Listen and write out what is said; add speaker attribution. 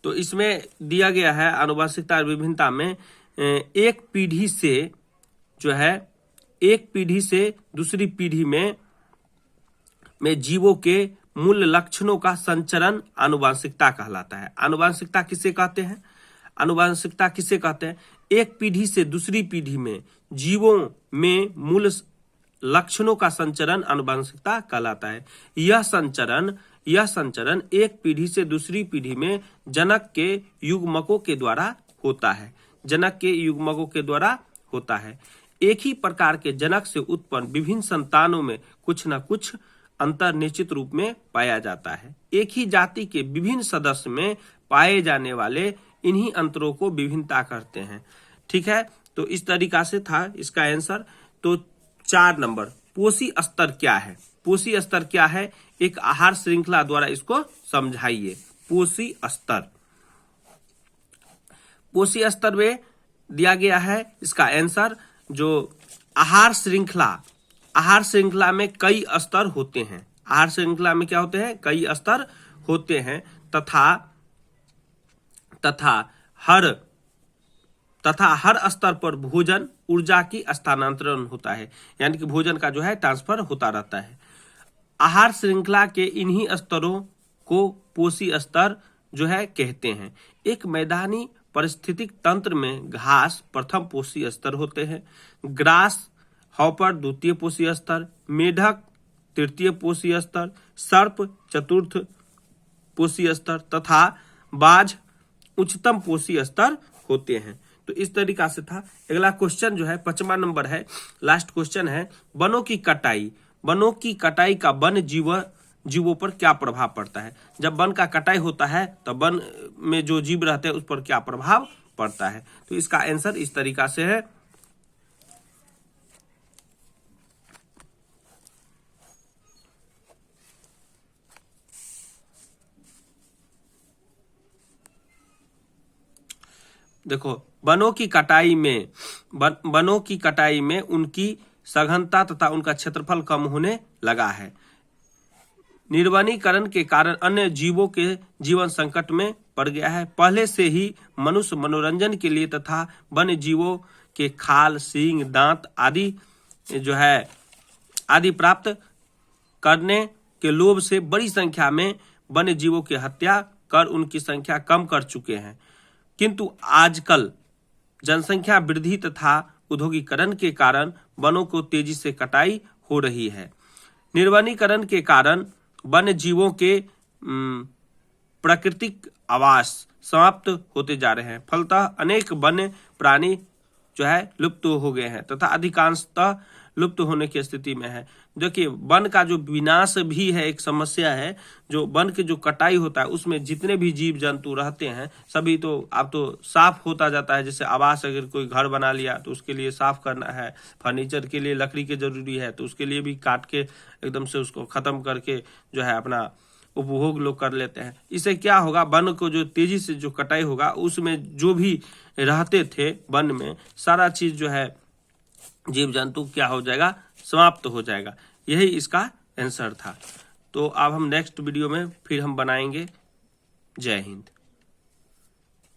Speaker 1: तो इसमें दिया गया है आनुवंशिकता और विभिन्नता में एक पीढ़ी से जो है एक पीढ़ी से दूसरी पीढ़ी में जीवों के मूल लक्षणों का संचरण आनुवंशिकता कहलाता है। आनुवंशिकता किसे कहते हैं? आनुवंशिकता किसे कहते हैं? एक पीढ़ी से दूसरी पीढ़ी में जीवों में मूल लक्षणों का संचरण आनुवंशिकता कहलाता है। यह संचरण एक पीढ़ी से दूसरी पीढ़ी में जनक के युग्मकों के द्वारा होता है। जनक के युग्मकों के द्वारा होता है। एक ही प्रकार के जनक से उत्पन्न विभिन्न संतानों में कुछ न कुछ अंतर निश्चित रूप में पाया जाता है। एक ही जाति के विभिन्न सदस्य में पाए जाने वाले इन्हीं अंतरों को विभिन्नता कहते हैं। ठीक है, तो इस तरीका से था इसका आंसर। तो 4 नंबर, पोषी स्तर क्या है? पोषी स्तर क्या है? एक आहार श्रृंखला द्वारा इसको समझाइए। पोषी स्तर, पोषी स्तर में दिया गया है इसका आंसर जो आहार श्रृंखला में कई स्तर होते हैं। आहार श्रृंखला में क्या होते हैं? कई स्तर होते हैं तथा हर स्तर पर भोजन ऊर्जा की स्थानांतरण होता है, यानी कि भोजन का जो है ट्रांसफर होता रहता है। आहार श्रृंखला के इन्हीं स्तरों को पोषी स्तर जो है कहते हैं। एक मैदानी पारिस्थितिक तंत्र में घास प्रथम पोषी स्तर होते हैं, ग्रास हॉपर द्वितीय पोषी स्तर, मेढक तृतीय पोषी स्तर, सर्प चतुर्थ पोषी स्तर तथा बाज उच्चतम पोषी स्तर होते हैं। तो इस तरीका से था। अगला क्वेश्चन जो है 5वां नंबर है, लास्ट क्वेश्चन है, वनों की कटाई। वनों की कटाई का वन जीवों पर क्या प्रभाव पड़ता है? जब वन का कटाई होता है तब वन में जो जीव रहते हैं उस पर क्या प्रभाव पड़ता है? तो इसका आंसर इस तरीका से है। देखो, वनों की कटाई में उनकी सघनता तथा उनका क्षेत्रफल कम होने लगा है। निर्वनीकरण के कारण अन्य जीवों के जीवन संकट में पड़ गया है। पहले से ही मनुष्य मनोरंजन के लिए तथा वन्य जीवों के खाल, सींग, दांत आदि प्राप्त करने के लोभ से बड़ी संख्या में वन्य जीवों की हत्या कर उनकी संख्या कम कर चुके हैं। किंतु आजकल जनसंख्या वृद्धि तथा औद्योगिकरण के कारण वनों को तेजी से कटाई हो रही है। निर्वनीकरण के कारण वन्य जीवों के प्राकृतिक आवास समाप्त होते जा रहे हैं। फलतः अनेक वन्य प्राणी जो है लुप्त हो गए हैं तथा अधिकांशतः लुप्त होने की स्थिति में है। देखिए, वन का जो विनाश भी है एक समस्या है। जो वन की जो कटाई होता है उसमें जितने भी जीव जंतु रहते हैं सभी तो अब तो साफ होता जाता है। जैसे आवास, अगर कोई घर बना लिया तो उसके लिए साफ करना है, फर्नीचर के लिए लकड़ी की जरूरी है तो उसके लिए भी काट के एकदम से उसको खत्म करके जो है अपना उपभोग लोग कर लेते हैं। इससे क्या होगा, वन को जो तेजी से जो कटाई होगा उसमें जो भी रहते थे वन में सारा चीज जो है जीव जंतु क्या हो जाएगा, समाप्त हो जाएगा। यही इसका आंसर था। तो अब हम नेक्स्ट वीडियो में फिर हम बनाएंगे। जय हिंद।